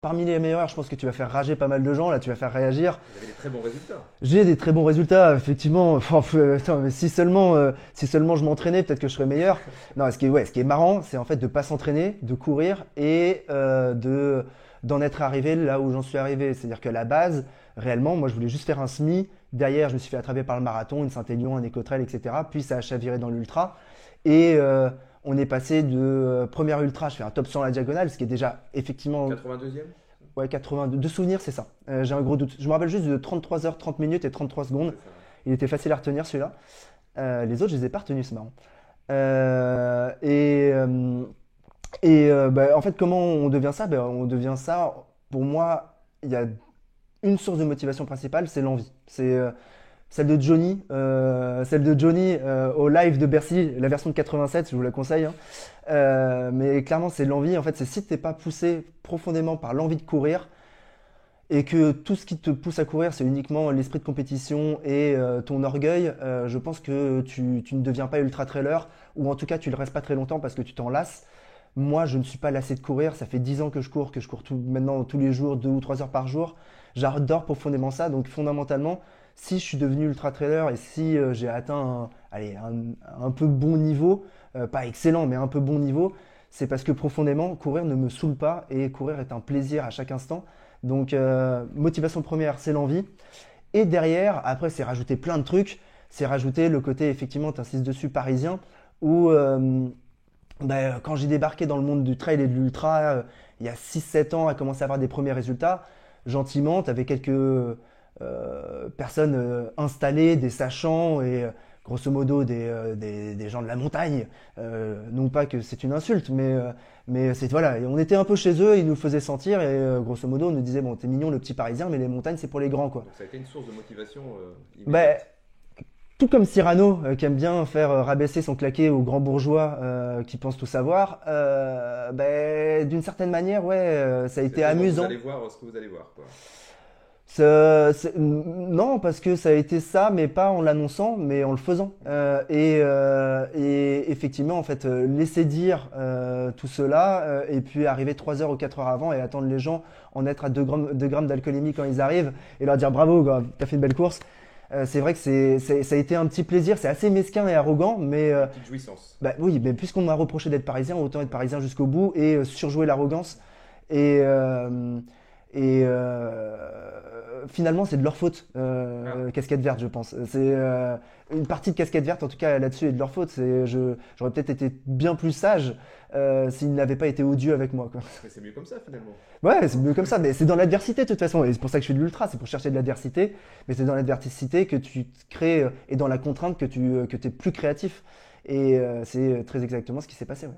parmi les meilleurs, je pense que tu vas faire rager pas mal de gens, là tu vas faire réagir. Vous avez des très bons résultats. J'ai des très bons résultats, effectivement. Enfin, attends, mais si seulement je m'entraînais, peut-être que je serais meilleur. Non, ce qui est marrant, c'est en fait de pas s'entraîner, de courir et d'en être arrivé là où j'en suis arrivé. C'est-à-dire que la base, réellement, moi je voulais juste faire un semi. Derrière, je me suis fait attraper par le marathon, une Saint-Élion, un Écotrail, etc. Puis ça a chaviré dans l'ultra. Et on est passé de première ultra, je fais un top 100 à la diagonale, ce qui est déjà effectivement 82e? ouais, 82. De souvenirs, c'est ça. J'ai un gros doute. Je me rappelle juste de 33 heures, 30 minutes et 33 secondes. C'est ça. Il était facile à retenir celui-là. Les autres, je les ai pas retenus, c'est marrant. En fait, comment on devient ça? On devient ça, pour moi, il y a une source de motivation principale, c'est l'envie. C'est celle de Johnny au live de Bercy, la version de 87, je vous la conseille, hein. Mais clairement, c'est l'envie. En fait, c'est si tu n'es pas poussé profondément par l'envie de courir et que tout ce qui te pousse à courir, c'est uniquement l'esprit de compétition et ton orgueil, je pense que tu ne deviens pas ultra trailer ou en tout cas, tu ne le restes pas très longtemps parce que tu t'en lasses. Moi, je ne suis pas lassé de courir. Ça fait 10 ans que je cours maintenant tous les jours, 2 ou 3 heures par jour. J'adore profondément ça. Donc, fondamentalement, si je suis devenu ultra trailer et si j'ai atteint un peu bon niveau, pas excellent, mais un peu bon niveau, c'est parce que profondément, courir ne me saoule pas et courir est un plaisir à chaque instant. Donc, motivation première, c'est l'envie. Et derrière, après, c'est rajouter plein de trucs. C'est rajouter le côté, effectivement, tu insistes dessus, parisien, où quand j'ai débarqué dans le monde du trail et de l'ultra, il y a 6 7 ans, à commencer à avoir des premiers résultats, gentiment, tu avais quelques personnes installées, des sachants et grosso modo des gens de la montagne. Non pas que c'est une insulte, mais c'est voilà, et on était un peu chez eux, ils nous faisaient sentir et grosso modo on nous disait bon t'es mignon le petit parisien, mais les montagnes c'est pour les grands quoi. Donc ça a été une source de motivation Ben, immédiate. tout comme Cyrano, qui aime bien faire rabaisser son claquet aux grands bourgeois qui pensent tout savoir, d'une certaine manière, ouais, ça a C'est été tellement vous amusant. allez voir ce que vous allez voir, quoi. Non, parce que ça a été ça, mais pas en l'annonçant, mais en le faisant. Et effectivement, en fait, laisser dire tout cela, et puis arriver 3 heures ou 4 heures avant et attendre les gens, en être à 2 grammes d'alcoolémie quand ils arrivent, et leur dire bravo, gars, t'as fait une belle course. C'est vrai que ça a été un petit plaisir, c'est assez mesquin et arrogant, mais Une petite jouissance. bah oui, mais puisqu'on m'a reproché d'être parisien, autant être parisien jusqu'au bout et surjouer l'arrogance. Et, euh, Finalement, c'est de leur faute, Ah, Casquette Verte, je pense. C'est une partie de Casquette Verte, en tout cas là-dessus, est de leur faute. J'aurais peut-être été bien plus sage s'ils n'avaient pas été odieux avec moi, quoi. mais c'est mieux comme ça finalement. Ouais, c'est mieux comme ça, mais c'est dans l'adversité de toute façon. Et c'est pour ça que je fais de l'ultra, c'est pour chercher de l'adversité. Mais c'est dans l'adversité que tu te crées et dans la contrainte que tu es plus créatif. Et c'est très exactement ce qui s'est passé, ouais.